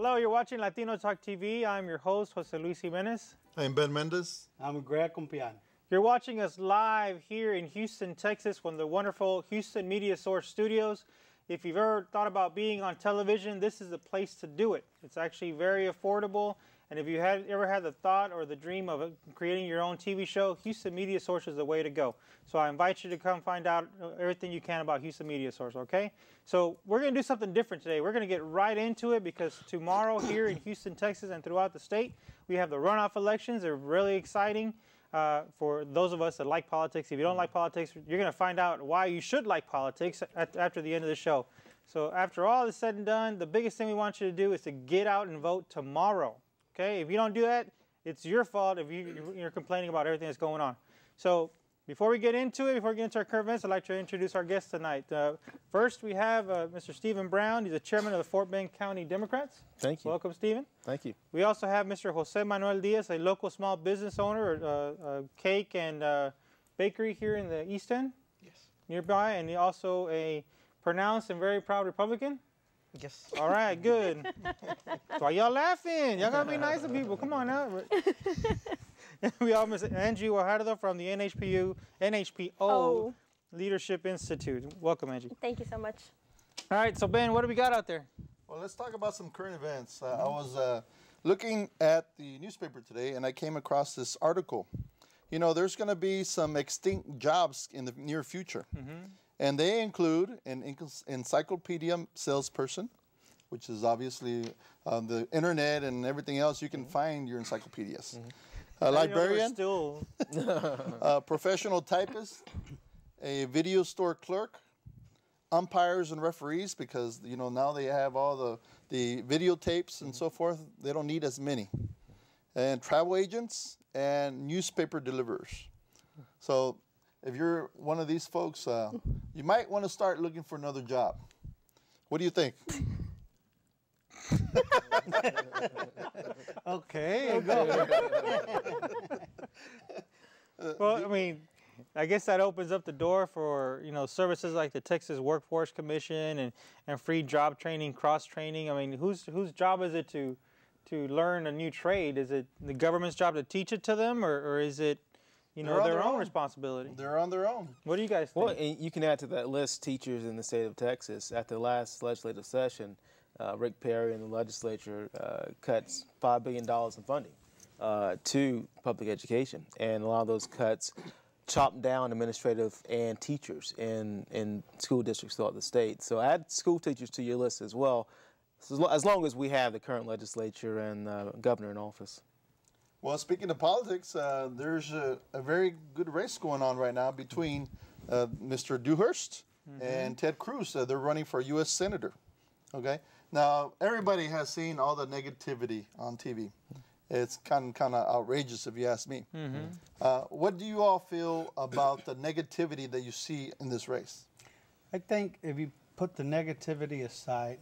Hello, you're watching Latino Talk TV. I'm your host, Jose Luis Jimenez. I'm Ben Mendez. I'm Greg Compian. You're watching us live here in Houston, Texas, from the wonderful Houston Media Source Studios. If you've ever thought about being on television, this is the place to do it. It's actually very affordable. And if you ever had the thought or the dream of creating your own TV show, Houston Media Source is the way to go. So I invite you to come find out everything you can about Houston Media Source, okay? So we're going to do something different today. We're going to get right into it because tomorrow here in Houston, Texas, and throughout the state, we have the runoff elections. They're really exciting for those of us that like politics. If you don't like politics, you're going to find out why you should like politics after the end of the show. So after all is said and done, the biggest thing we want you to do is to get out and vote tomorrow. Okay, if you don't do that, it's your fault if you're complaining about everything that's going on. So before we get into it, before we get into our current events, I'd like to introduce our guests tonight. First, we have Mr. Stephen Brown. He's the chairman of the Fort Bend County Democrats. Thank you. Welcome, Stephen. Thank you. We also have Mr. Jose Manuel Diaz, a local small business owner, a cake and bakery here in the East End. Yes. Nearby, and also a pronounced and very proud Republican. Yes. All right, good. Why y'all laughing? Y'all gotta be nice to people. Come on now. We all miss Angie Guajardo from the NHPO Leadership Institute. Welcome, Angie. Thank you so much. All right, so Ben, what do we got out there? Well, let's talk about some current events. I was looking at the newspaper today, and I came across this article. You know, there's going to be some extinct jobs in the near future. And they include an encyclopedia salesperson, which is obviously the internet and everything else. You can find your encyclopedias. A librarian, a professional typist, a video store clerk, umpires and referees, because you know now they have all the videotapes and so forth. They don't need as many. And travel agents and newspaper deliverers. So if you're one of these folks, you might want to start looking for another job. What do you think? Okay, go. Well, I mean, I guess that opens up the door for, you know, services like the Texas Workforce Commission and free job training, cross training. I mean, whose job is it to learn a new trade? Is it the government's job to teach it to them, or is it, you know, their own responsibility? They're on their own. What do you guys think? Well, and you can add to that list teachers in the state of Texas. At the last legislative session, Rick Perry and the legislature cuts $5 billion in funding to public education. And a lot of those cuts chop down administrative and teachers in school districts throughout the state. So add school teachers to your list as well, as long as we have the current legislature and governor in office. Well, speaking of politics, there's a very good race going on right now between Mr. Dewhurst and Ted Cruz. They're running for U.S. Senator. Okay. Now, everybody has seen all the negativity on TV. It's kind of outrageous, if you ask me. What do you all feel about the negativity that you see in this race? I think if you put the negativity aside,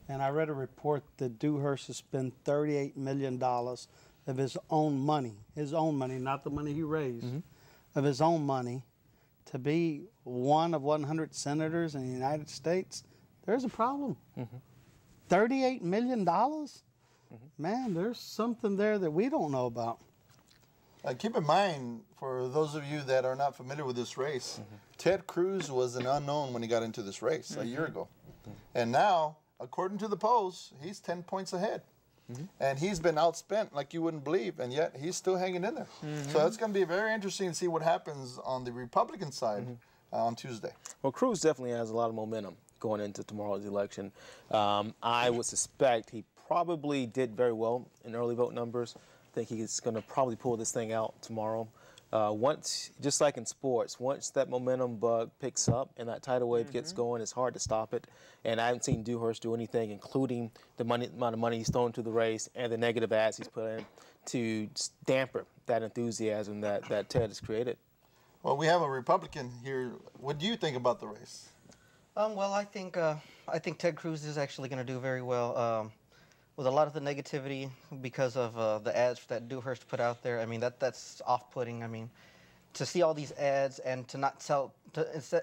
and I read a report that Dewhurst has spent $38 million of his own money, not the money he raised, of his own money, to be one of 100 senators in the United States, there's a problem. $38 million? Man, there's something there that we don't know about. Keep in mind, for those of you that are not familiar with this race, Ted Cruz was an unknown when he got into this race a year ago. And now, according to the polls, he's 10 points ahead. And he's been outspent like you wouldn't believe, and yet he's still hanging in there. So it's going to be very interesting to see what happens on the Republican side on Tuesday. Well, Cruz definitely has a lot of momentum going into tomorrow's election. I would suspect he probably did very well in early vote numbers. I think he's going to probably pull this thing out tomorrow. Once, just like in sports, once that momentum bug picks up and that tidal wave gets going, it's hard to stop it. And I haven't seen Dewhurst do anything, including the amount of money he's thrown into the race and the negative ads he's put in, to damper that enthusiasm that Ted has created. Well, we have a Republican here. What do you think about the race? Well, I think Ted Cruz is actually going to do very well. With a lot of the negativity because of the ads that Dewhurst put out there, I mean, that's off-putting. I mean, to see all these ads and to not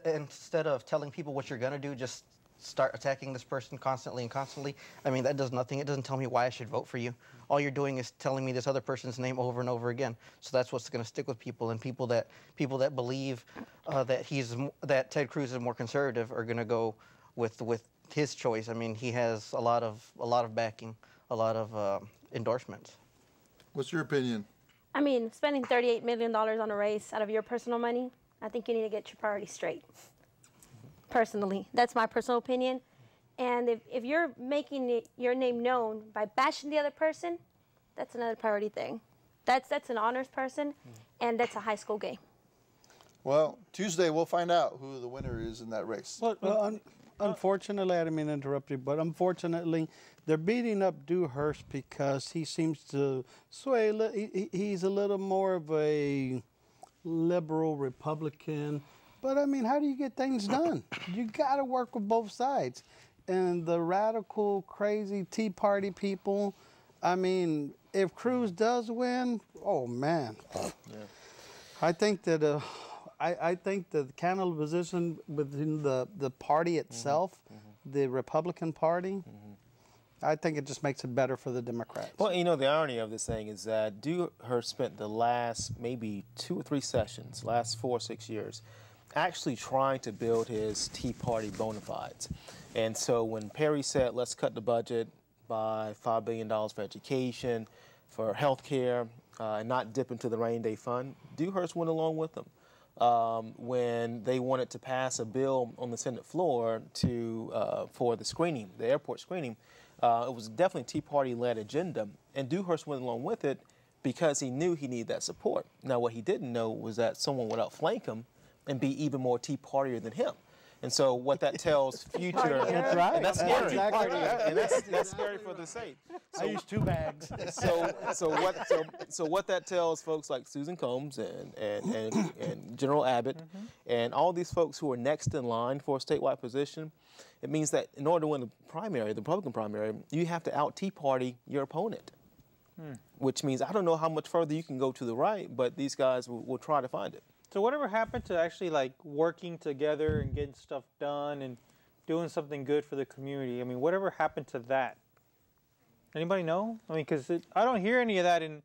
instead of telling people what you're going to do, just start attacking this person constantly and constantly, I mean, that does nothing. It doesn't tell me why I should vote for you. All you're doing is telling me this other person's name over and over again. So that's what's going to stick with people, and people that believe that Ted Cruz is more conservative are going to go with his choice. I mean, he has a lot of backing, a lot of endorsements. What's your opinion? I mean, spending $38 million on a race out of your personal money, I think you need to get your priorities straight. Personally, that's my personal opinion. And if you're making your name known by bashing the other person, that's another priority thing. That's an honors person, and that's a high school game. Well, Tuesday we'll find out who the winner is in that race. Well, unfortunately, I didn't mean to interrupt you, but unfortunately, they're beating up Dewhurst because he seems to sway. He's a little more of a liberal Republican. But, I mean, how do you get things done? You got to work with both sides. And the radical, crazy Tea Party people, I mean, if Cruz does win, oh, man. Yeah. I think that I think the candidate position within the party itself, the Republican Party, I think it just makes it better for the Democrats. Well, you know, the irony of this thing is that Dewhurst spent the last maybe 2 or 3 sessions, last 4 or 6 years, actually trying to build his Tea Party bona fides. And so when Perry said, let's cut the budget by $5 billion for education, for health care, and not dip into the rainy day fund, Dewhurst went along with them. When they wanted to pass a bill on the Senate floor for the screening, the airport screening, it was definitely a Tea Party-led agenda, and Dewhurst went along with it because he knew he needed that support. Now, what he didn't know was that someone would outflank him and be even more Tea Partier than him. And so what that tells future, That's right. and that's scary, Exactly right. and that's scary for the state. I use 2 bags. So what that tells folks like Susan Combs and General Abbott and all these folks who are next in line for a statewide position, it means that in order to win the primary, the Republican primary, you have to out-Tea Party your opponent. Which means I don't know how much further you can go to the right, but these guys will try to find it. So whatever happened to actually like working together and getting stuff done and doing something good for the community? I mean, whatever happened to that? Anybody know? I mean, because I don't hear any of that in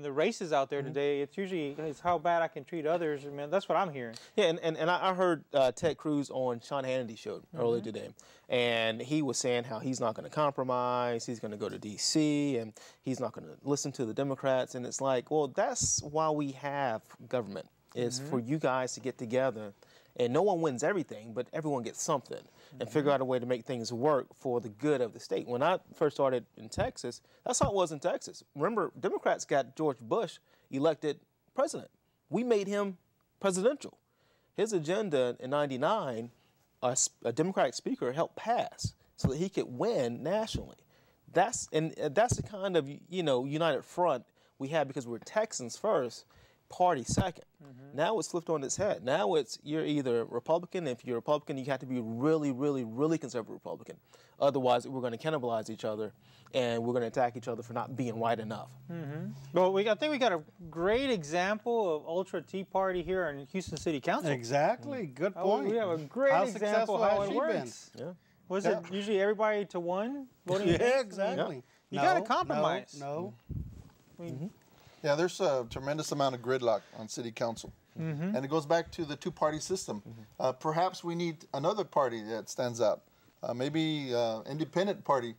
the races out there today. It's usually how bad I can treat others. I mean, that's what I'm hearing. Yeah, and I heard Ted Cruz on Sean Hannity's show earlier today, and he was saying how he's not going to compromise, he's going to go to D.C., and he's not going to listen to the Democrats. And it's like, well, that's why we have government, is for you guys to get together, and no one wins everything, but everyone gets something, and figure out a way to make things work for the good of the state. When I first started in Texas, that's how it was in Texas. Remember, Democrats got George Bush elected president. We made him presidential. His agenda in '99, a Democratic speaker helped pass so that he could win nationally. That's the kind of, you know, united front we had because we're Texans first, party second. Now it's flipped on its head. Now you're either Republican. If you're Republican, you have to be really, really, really conservative Republican. Otherwise, we're going to cannibalize each other, and we're going to attack each other for not being right enough. Well, I think we got a great example of Ultra Tea Party here in Houston City Council. Exactly. Good point. We have a great example of how it works. Yeah. Was it usually everybody to one voting? Yeah, exactly. You got to compromise. No. Yeah, there's a tremendous amount of gridlock on city council. And it goes back to the 2-party system. Perhaps we need another party that stands out. Maybe independent party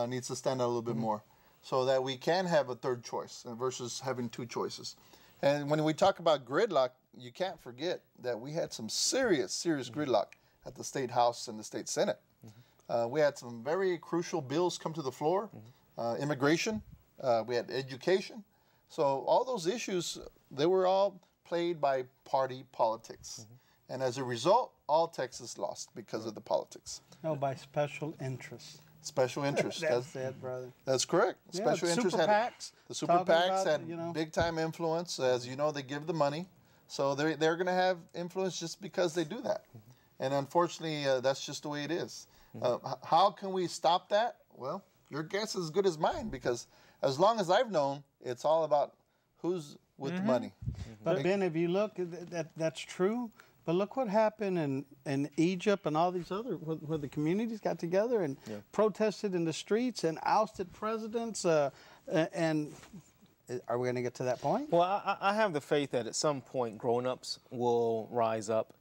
needs to stand out a little bit more so that we can have a third choice versus having 2 choices. And when we talk about gridlock, you can't forget that we had some serious gridlock at the State House and the State Senate. We had some very crucial bills come to the floor. Immigration, we had education. So all those issues, they were all played by party politics. And as a result, all Texas lost because of the politics. No, by special interest. Special interest. That's it, brother. That's correct. Yeah, Special interest super PACs. The super Talking PACs about, had you know. big-time influence. As you know, they give the money. So they're going to have influence just because they do that. And unfortunately, that's just the way it is. How can we stop that? Well, your guess is as good as mine, because as long as I've known, it's all about who's with the money. But Ben, if you look, that's true. But look what happened in Egypt and all these other, where the communities got together and protested in the streets and ousted presidents. And are we going to get to that point? Well, I have the faith that at some point grown-ups will rise up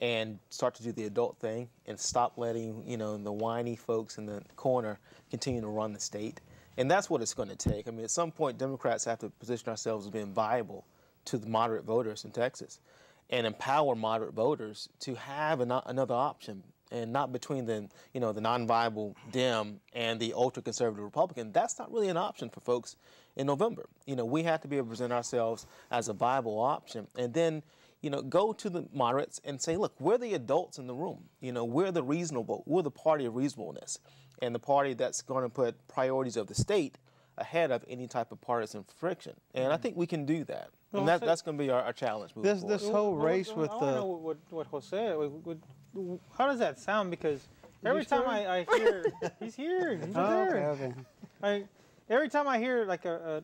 and start to do the adult thing and stop letting, the whiny folks in the corner continue to run the state. And that's what it's going to take. I mean, at some point, Democrats have to position ourselves as being viable to the moderate voters in Texas and empower moderate voters to have another option, and not between the non-viable Dem and the ultra-conservative Republican. That's not really an option for folks in November. We have to be able to present ourselves as a viable option, and then go to the moderates and say, look, we're the adults in the room. We're the reasonable. We're the party of reasonableness, and the party that's going to put priorities of the state ahead of any type of partisan friction. And I think we can do that. And that's going to be our challenge moving forward. This whole race with I know what Jose, how does that sound? Because every time I hear, he's here, he's there. Okay. Every time I hear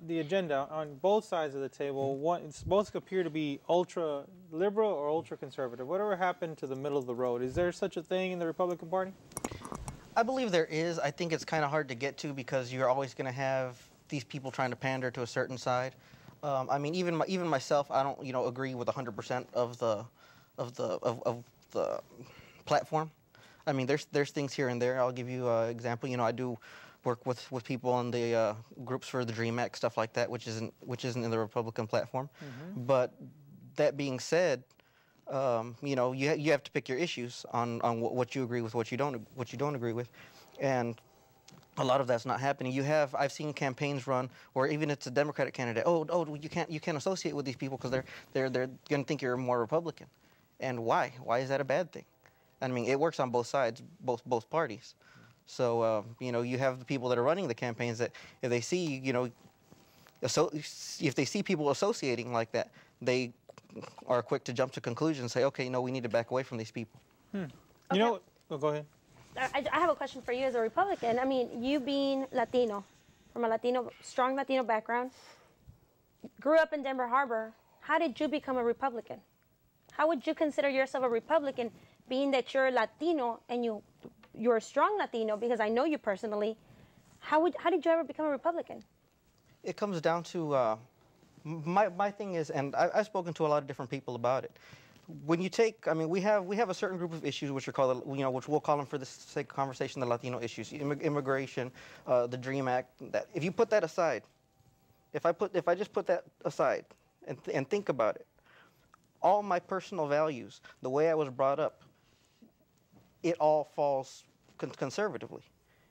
the agenda on both sides of the table, both appear to be ultra liberal or ultra conservative. Whatever happened to the middle of the road? Is there such a thing in the Republican Party? I believe there is. I think it's kind of hard to get to because you're always going to have these people trying to pander to a certain side. I mean, even myself, I don't agree with 100% of the platform. I mean, there's things here and there. I'll give you an example. I do work with people on the groups for the DREAM Act, stuff like that, which isn't in the Republican platform. But that being said, you have to pick your issues on what you agree with, what you don't agree with, and a lot of that's not happening. I've seen campaigns run where even it's a Democratic candidate. You can't associate with these people because they're going to think you're more Republican. And why? Why is that a bad thing? I mean, it works on both sides, both parties. So you have the people that are running the campaigns that if they see if they see people associating like that, they are quick to jump to conclusions and say, okay, no, we need to back away from these people. Go ahead. I have a question for you as a Republican. I mean, you being Latino, from a strong Latino background, grew up in Denver Harbor. How did you become a Republican? How would you consider yourself a Republican, being that you're Latino and you're a strong Latino? Because I know you personally. How did you ever become a Republican? It comes down to my thing is, and I've spoken to a lot of different people about it. When you take, I mean, we have a certain group of issues which are called, which we'll call them for the sake of conversation, the Latino issues, immigration, the DREAM Act. That if you put that aside, if I just put that aside and think about it, all my personal values, the way I was brought up, it all falls conservatively.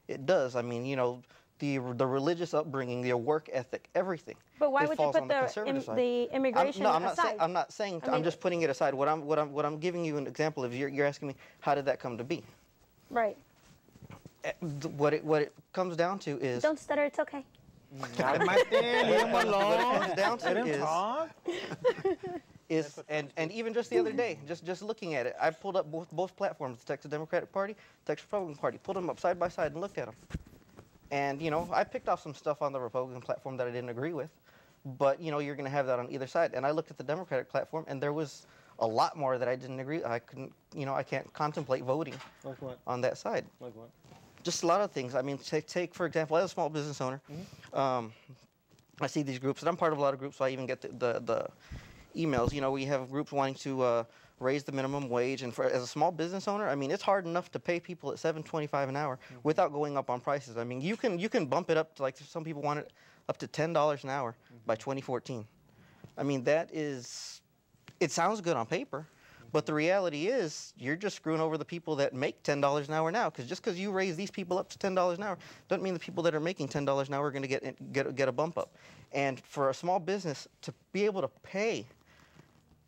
It does. I mean, the religious upbringing, their work ethic, everything. But why would you put the immigration aside? I'm not saying. I'm just putting it aside. What I'm giving you an example of. You're asking me, how did that come to be? Right. What it comes down to is. Don't stutter. It's okay. What it comes down to is and even just the other day, just looking at it, I pulled up both platforms, the Texas Democratic Party, Texas Republican Party, pulled them up side by side and looked at them. And, I picked off some stuff on the Republican platform that I didn't agree with, but, you're going to have that on either side. And I looked at the Democratic platform, and there was a lot more that I didn't agree with. I couldn't, I can't contemplate voting on that side. Like what? Just a lot of things. I mean, take for example, as a small business owner, I see these groups, and I'm part of a lot of groups, so I even get the emails. We have groups wanting to raise the minimum wage, and as a small business owner, I mean, it's hard enough to pay people at $7.25 an hour without going up on prices. I mean, you can bump it up to, like some people want it up to $10 an hour by 2014. I mean, it sounds good on paper, but the reality is you're just screwing over the people that make $10 an hour now. Because just because you raise these people up to $10 an hour doesn't mean the people that are making $10 an hour are going to get a bump up. And for a small business to be able to pay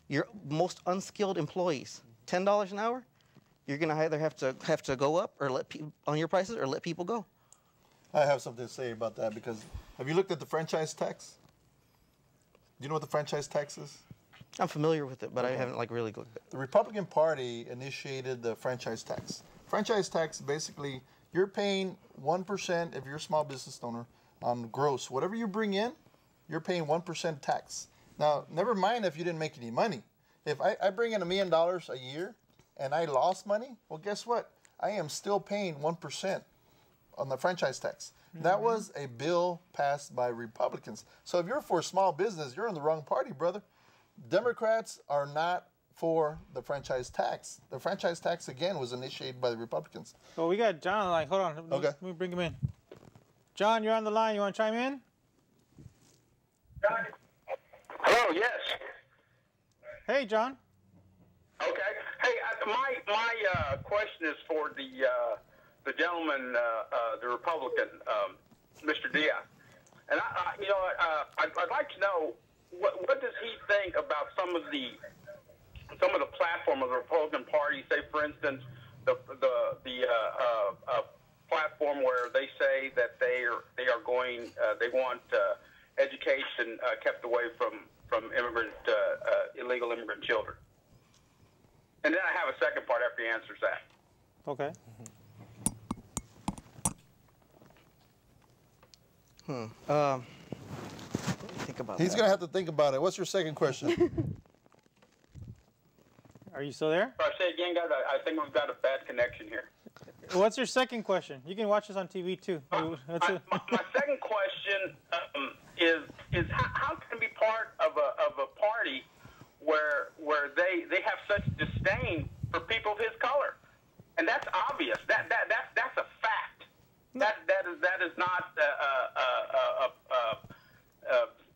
your most unskilled employees $10 an hour, you're going to either have to go up or on your prices or let people go. I have something to say about that because have you looked at the franchise tax? Do you know what the franchise tax is? I'm familiar with it, but I haven't really looked at it. The Republican Party initiated the franchise tax. Franchise tax, basically, you're paying 1% if you're a small business owner on gross. Whatever you bring in, you're paying 1% tax. Now, never mind if you didn't make any money. If I bring in $1 million a year and I lost money, well, guess what? I am still paying 1% on the franchise tax. That was a bill passed by Republicans. So if you're for small business, you're in the wrong party, brother. Democrats are not for the franchise tax. The franchise tax, again, was initiated by the Republicans. Well, we got John on the line. Hold on. Okay. Let me bring him in. John, you're on the line. You want to chime in? Hello, yes. Hey, John. Okay. Hey, my question is for the gentleman, the Republican, Mr. Diaz. And I'd like to know what does he think about some of the platform of the Republican Party? Say, for instance, the platform where they say that they want education kept away from illegal immigrant children. And then I have a second part after he answers that. Okay. What do you think about He's that? going to have to think about it. What's your second question? Are you still there? I say again, guys, I think we've got a bad connection here. What's your second question? You can watch this on TV too. My second question is how can it be part of a party where they have such disdain for people of his color, and that's obvious. That's a fact. That is not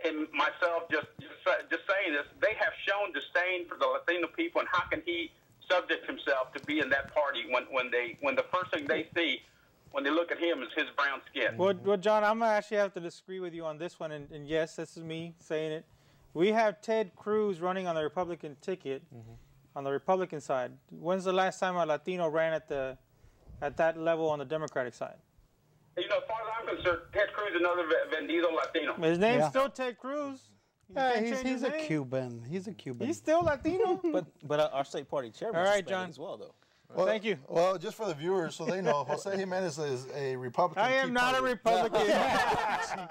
in myself just saying this. They have shown disdain for the Latino people, and how can he subject himself to be in that party when the first thing they see when they look at him is his brown skin? Well, John, I'm going to actually have to disagree with you on this one. And yes, this is me saying it. We have Ted Cruz running on the Republican ticket on the Republican side. When's the last time a Latino ran at that level on the Democratic side? You know, as far as I'm concerned, Ted Cruz is another vendido Latino. His name's still Ted Cruz. Yeah, he's a Cuban. He's a Cuban. He's still Latino. But our state party chairman All right, is John. as well, though. Well, Thank you. Well, just for the viewers, so they know, Jose Jimenez is a Republican. I am not a Republican. Partier.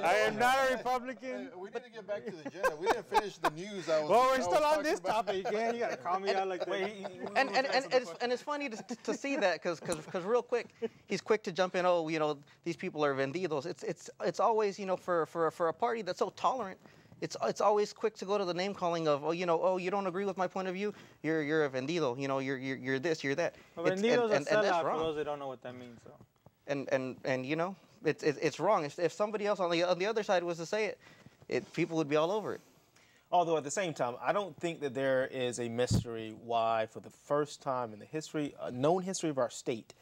I am not a Republican. We need to get back to the agenda. We didn't finish the news. Well, we're still on this topic. Yeah, you gotta call me out like that. And it's funny to see that because real quick he's quick to jump in. Oh, you know, these people are vendidos. It's always, you know, for a party that's so tolerant. It's always quick to go to the name calling of, you don't agree with my point of view, you're a vendido, you know, you're this, you're that. Well, vendido's a sellout for those that don't know what that means. So. And you know, it's wrong. If somebody else on the other side was to say it, people would be all over it. Although at the same time, I don't think that there is a mystery why, for the first time in the known history of our state,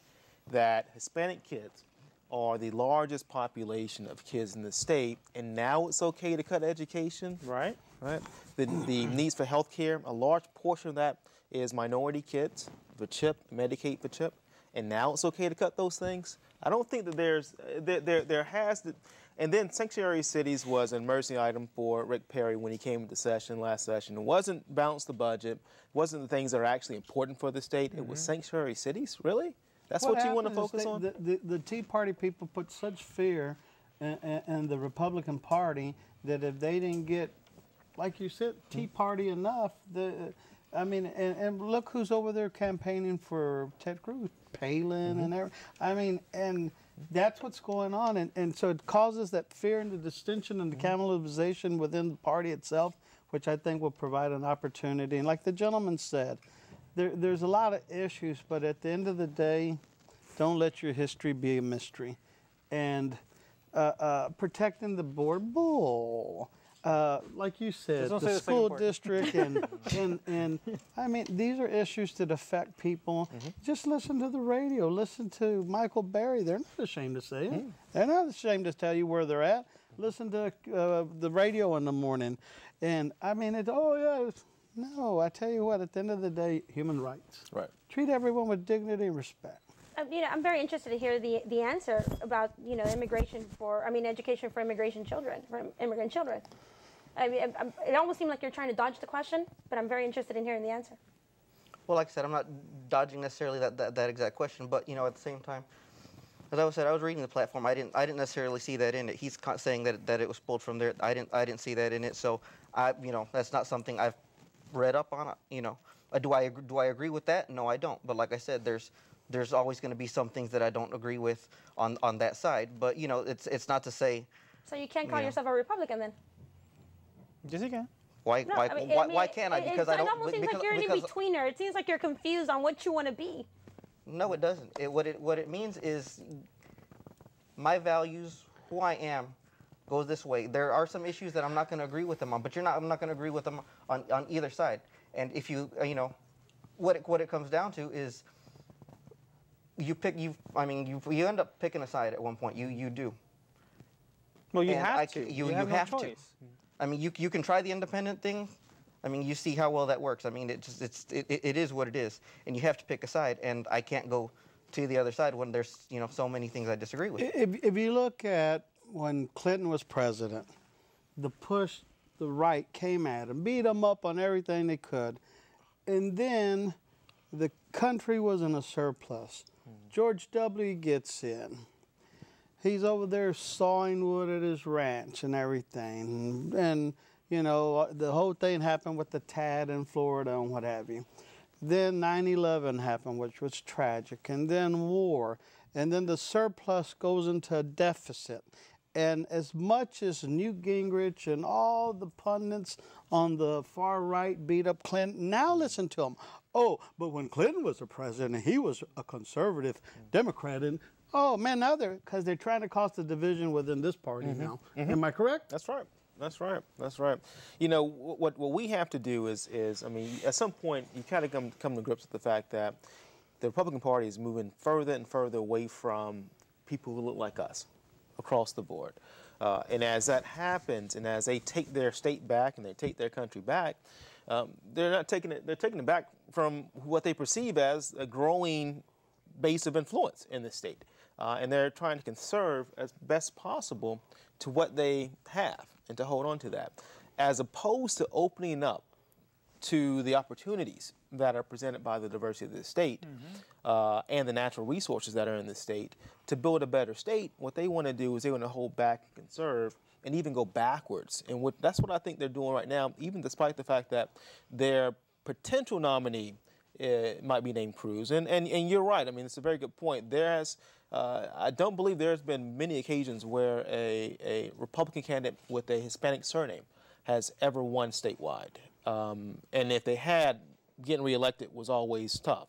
that Hispanic kids are the largest population of kids in the state, and now it's okay to cut education. Right. The needs for health care, a large portion of that is minority kids, the CHIP, Medicaid for CHIP, and now it's okay to cut those things. I don't think that there has to. And then sanctuary cities was an emergency item for Rick Perry when he came into session last session. It wasn't balance the budget, it wasn't the things that are actually important for the state. It was sanctuary cities, really? That's what you want to focus on? The Tea Party people put such fear in the Republican Party that if they didn't get, like you said, Tea Party enough, and look who's over there campaigning for Ted Cruz, Palin and everything. I mean, and that's what's going on. And so it causes that fear and the distinction and the cannibalization within the party itself, which I think will provide an opportunity. And like the gentleman said, there's a lot of issues, but at the end of the day, don't let your history be a mystery. And protecting the board bull, like you said, the school district, and I mean, these are issues that affect people. Just listen to the radio. Listen to Michael Berry. They're not ashamed to say it. They're not ashamed to tell you where they're at. Listen to the radio in the morning. And I mean, no, I tell you what, at the end of the day, human rights. Right. Treat everyone with dignity and respect. I'm very interested to hear the answer about, education for immigrant children. It almost seemed like you're trying to dodge the question, but I'm very interested in hearing the answer. Well, like I said, I'm not dodging necessarily that exact question, but at the same time, As I said, I was reading the platform. I didn't necessarily see that in it. He's saying that it was pulled from there. I didn't see that in it. So that's not something I've read up on. Do I agree with that? No, I don't. But like I said, there's always going to be some things that I don't agree with on that side. But it's not to say. So you can't call yourself a Republican then? Yes, you can. Why can't I? Because I don't. It almost seems like you're an in-betweener. It seems like you're confused on what you want to be. No, it doesn't. What it means is my values, who I am, goes this way. There are some issues that I'm not going to agree with them on, but I'm not going to agree with them on either side. And if you what it comes down to is you end up picking a side at one point. You do. Well, you have to. You have have no to. choice. I mean, you can try the independent thing. I mean, you see how well that works. I mean, it is what it is, and you have to pick a side. And I can't go to the other side when there's so many things I disagree with. If you look at when Clinton was president, the right came at him, beat him up on everything they could, and then the country was in a surplus. George W. gets in. He's over there sawing wood at his ranch and everything, and the whole thing happened with the TAD in Florida and what have you. Then 9/11 happened, which was tragic, and then war, and then the surplus goes into a deficit. And as much as Newt Gingrich and all the pundits on the far right beat up Clinton, now listen to them. Oh, but when Clinton was the president, he was a conservative Democrat, and oh man, now because they're trying to cause the division within this party now. Am I correct? That's right. That's right. That's right. What we have to do is I mean, at some point you kind of come to grips with the fact that the Republican Party is moving further and further away from people who look like us across the board. And as that happens, and as they take their state back and they take their country back, they're not taking it. They're taking it back from what they perceive as a growing base of influence in the state, and they're trying to conserve as best possible to what they have and to hold on to that, as opposed to opening up to the opportunities that are presented by the diversity of the state and the natural resources that are in the state to build a better state. What they want to do is they want to hold back and conserve and even go backwards. And that's what I think they're doing right now, even despite the fact that their potential nominee might be named Cruz. And you're right. I mean, it's a very good point. I don't believe there's been many occasions where a Republican candidate with a Hispanic surname has ever won statewide. And if they had, getting reelected was always tough.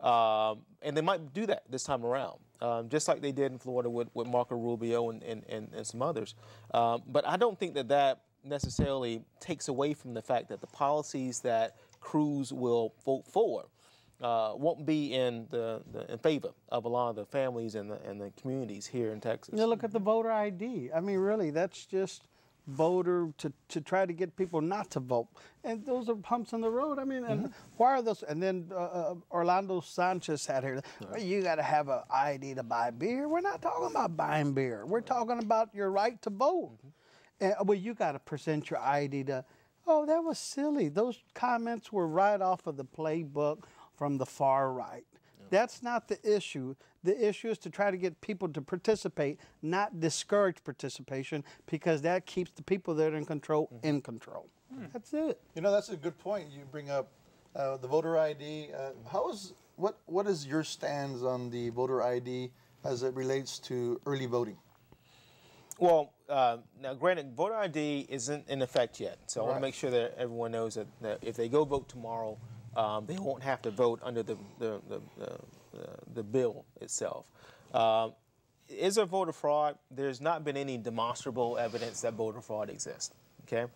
And they might do that this time around, just like they did in Florida with Marco Rubio and some others. But I don't think that necessarily takes away from the fact that the policies that Cruz will vote for won't be in favor of a lot of the families and the communities here in Texas. Look at the voter ID. I mean, really, that's just voter to try to get people not to vote. And those are bumps in the road. I mean, and why are those? And then Orlando Sanchez had here, you got to have an ID to buy beer. We're not talking about buying beer. We're talking about your right to vote. And, well, you got to present your ID to, oh, that was silly. Those comments were right off of the playbook from the far right. That's not the issue. The issue is to try to get people to participate, not discourage participation, because that keeps the people that are in control in control. That's it. That's a good point. You bring up the voter ID. What is your stance on the voter ID as it relates to early voting? Well, now granted, voter ID isn't in effect yet, so I want to make sure that everyone knows that if they go vote tomorrow, they won't have to vote under the bill itself. Is there voter fraud? There's not been any demonstrable evidence that voter fraud exists. Okay,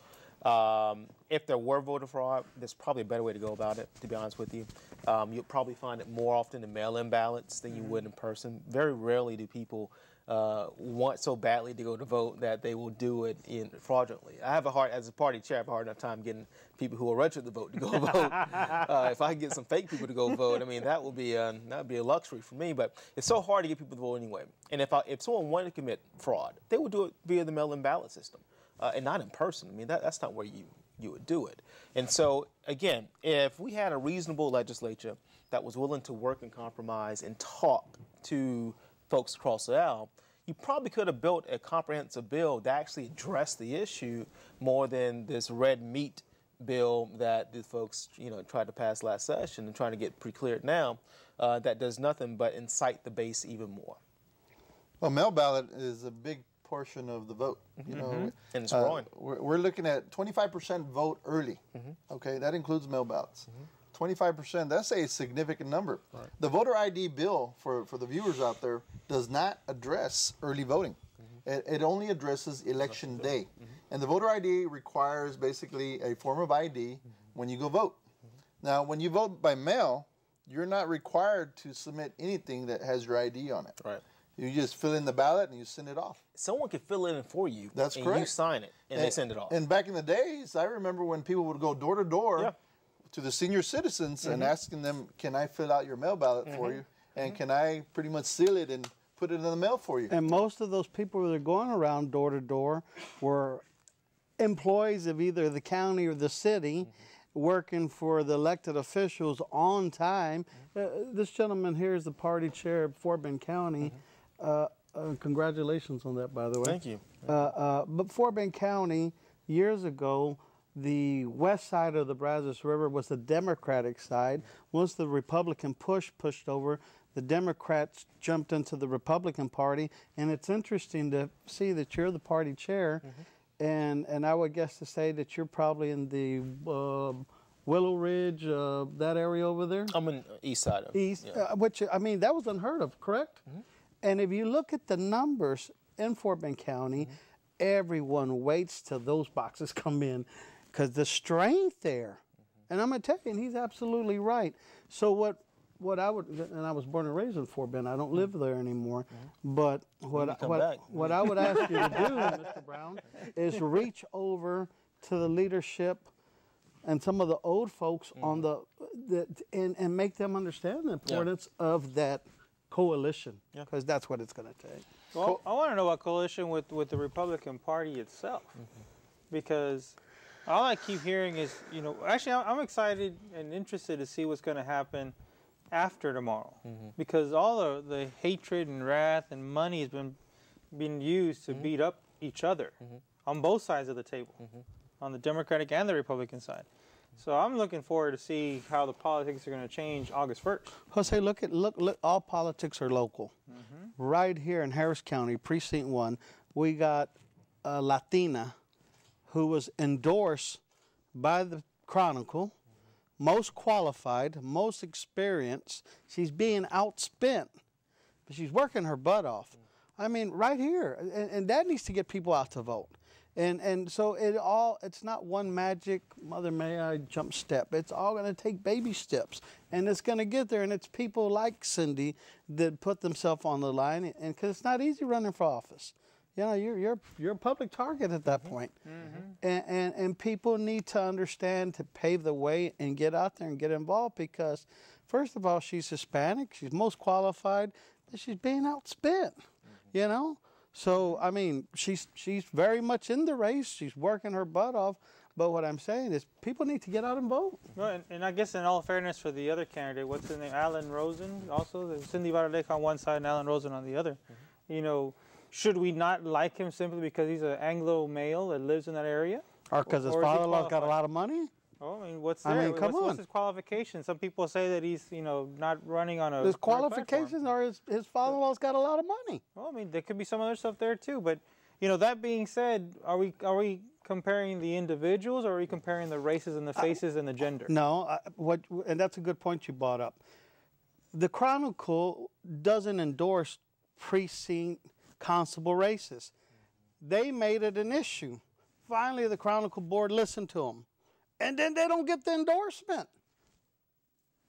if there were voter fraud, there's probably a better way to go about it. To be honest with you, you'll probably find it more often in mail-in ballots than you would in person. Very rarely do people want so badly to go to vote that they will do it fraudulently. As a party chair, I have a hard enough time getting people who are registered to vote to go vote. If I can get some fake people to go vote, I mean, that would be a luxury for me. But it's so hard to get people to vote anyway. And if someone wanted to commit fraud, they would do it via the mail-in ballot system and not in person. I mean, that's not where you would do it. And so, again, if we had a reasonable legislature that was willing to work and compromise and talk to folks across the aisle, you probably could have built a comprehensive bill that actually addressed the issue more than this red meat bill that the folks, tried to pass last session and trying to get pre-cleared now, that does nothing but incite the base even more. Well, mail ballot is a big portion of the vote. And it's growing. We're looking at 25% vote early. Okay, that includes mail ballots. 25%, that's a significant number. Right. The voter ID bill, for the viewers out there, does not address early voting. It only addresses election day. And the voter ID requires basically a form of ID when you go vote. Now, when you vote by mail, you're not required to submit anything that has your ID on it. Right. You just fill in the ballot and you send it off. Someone can fill it in for you. That's and correct. You sign it and they send it off. And back in the days, I remember when people would go door to door to the senior citizens and asking them, can I fill out your mail ballot for you? And can I pretty much seal it and put it in the mail for you? And most of those people that are going around door to door were employees of either the county or the city working for the elected officials on time. This gentleman here is the party chair of Fort Bend County. Congratulations on that, by the way. Thank you. But Fort Bend County, years ago, the west side of the Brazos River was the Democratic side. Once the Republican pushed over, the Democrats jumped into the Republican Party. And it's interesting to see that you're the party chair. And I would guess to say that you're probably in the Willow Ridge, that area over there? I'm in the east side of it. East, which, I mean, that was unheard of, correct? And if you look at the numbers in Fort Bend County, everyone waits till those boxes come in because the strength there. And I'm going to tell you, and he's absolutely right. So what I would, and I was born and raised in Fort Bend. I don't live there anymore. But what I would ask you to do, Mr. Brown, is reach over to the leadership and some of the old folks on and make them understand the importance of that coalition, because that's what it's going to take. Well, I want to know about coalition with the Republican Party itself, because all I keep hearing is, actually I'm excited and interested to see what's going to happen after tomorrow, because all the hatred and wrath and money has been being used to beat up each other on both sides of the table, on the Democratic and the Republican side. So I'm looking forward to see how the politics are going to change August 1st. Jose, look, all politics are local. Right here in Harris County, Precinct 1, we got a Latina who was endorsed by the Chronicle, most qualified, most experienced. She's being outspent, but she's working her butt off. I mean, right here, and that needs to get people out to vote. And so it's not one magic, Mother May I jump step. It's all going to take baby steps, and it's going to get there. And it's people like Cindy that put themselves on the line, and because it's not easy running for office. You're a public target at that point. And people need to understand to pave the way and get out there and get involved, because first of all, she's Hispanic, she's most qualified, but she's being outspent, So, I mean, she's very much in the race. She's working her butt off. But what I'm saying is people need to get out and vote. Well, and I guess in all fairness for the other candidate, what's his name, Alan Rosen, also, there's Cindy Varalek on one side and Alan Rosen on the other. Should we not like him simply because he's an Anglo male that lives in that area? Or because his father-in-law's got a lot of money? Oh, I mean, what's his qualifications? Some people say that he's, not running on a. His qualifications are his father-in-law's got a lot of money. Well, I mean, there could be some other stuff there too. But, that being said, are we comparing the individuals, or are we comparing the races and the faces and the gender? No, and that's a good point you brought up. The Chronicle doesn't endorse precinct constable races. They made it an issue. Finally, the Chronicle board listened to them. And then they don't get the endorsement.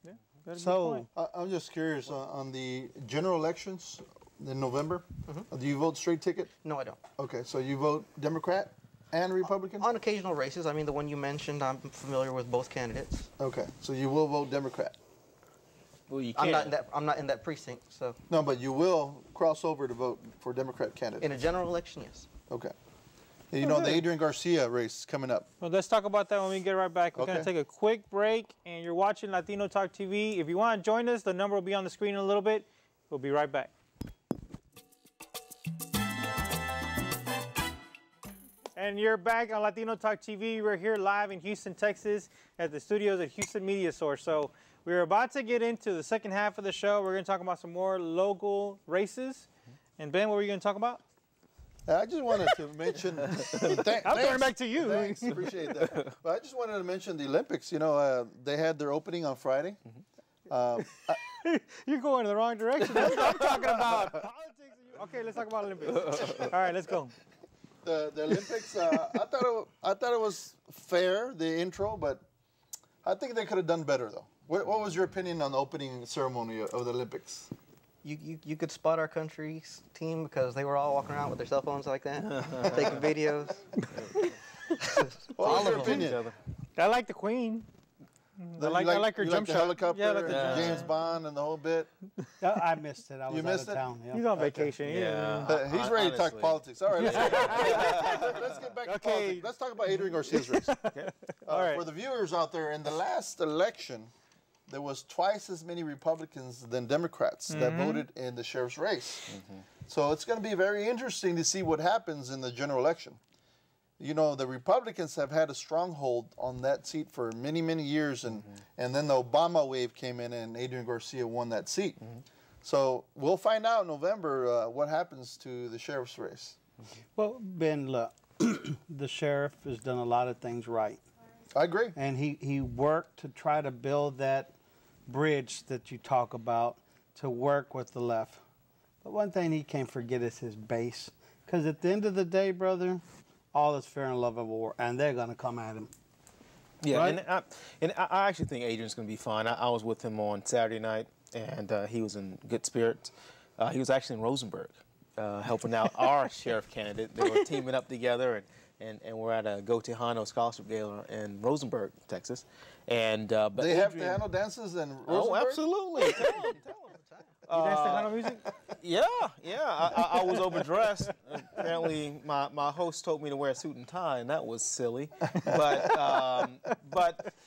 Yeah, that's a so good point. I'm just curious, on the general elections in November, do you vote straight ticket? No, I don't. Okay, so you vote Democrat and Republican? On occasional races, I mean, the one you mentioned, I'm familiar with both candidates. Okay, so you will vote Democrat? Well, you I'm can't. not in that precinct, so. No, but you will cross over to vote for Democrat candidate? In a general election, yes. Okay. The Adrian Garcia race is coming up. Well, let's talk about that when we get right back. We're going to take a quick break, and you're watching Latino Talk TV. If you want to join us, the number will be on the screen in a little bit. We'll be right back. And you're back on Latino Talk TV. We're here live in Houston, Texas at the studios at Houston Media Source. So we're about to get into the second half of the show. We're going to talk about some more local races. And Ben, what were you going to talk about? I just wanted to mention. I'm going back to you. Thanks, appreciate that. But I just wanted to mention the Olympics. You know, they had their opening on Friday. You're going in the wrong direction. That's what I'm talking about. Politics. Okay, let's talk about Olympics. All right, let's go. The Olympics. I thought it was fair, the intro, but I think they could have done better though. What was your opinion on the opening ceremony of the Olympics? You could spot our country's team because they were all walking around with their cell phones like that, taking videos. What was your opinion? I like the Queen. I like her jump the shot. helicopter, Yeah, I like the jump James shot. Bond, and the whole bit. I missed it. I was You out missed of it? town. Yeah. He's on vacation. Yeah. He's ready to talk Honestly. politics. All right, let's get back to politics. Let's talk about Adrian Garcia's race. All right. For the viewers out there, in the last election, there was twice as many Republicans than Democrats that voted in the sheriff's race. So it's going to be very interesting to see what happens in the general election. You know, the Republicans have had a stronghold on that seat for many, many years, and then the Obama wave came in, and Adrian Garcia won that seat. So we'll find out in November what happens to the sheriff's race. Well, Ben, look, the sheriff has done a lot of things right. I agree. And he worked to try to build that bridge that you talk about to work with the left. But one thing he can't forget is his base. Because at the end of the day, brother, all is fair in love and war, and they're going to come at him. Yeah, Right? and I actually think Adrian's going to be fine. I was with him on Saturday night, and he was in good spirits. He was actually in Rosenberg, helping out our sheriff candidate. They were teaming up together, and we're at a Go Tejano scholarship gala in Rosenberg, Texas. And but They have Adrian- Tejano dances in Rosenberg? Oh, absolutely. Tell him. You dance the Tejano music? Yeah. I was overdressed. Apparently, my host told me to wear a suit and tie, and that was silly. But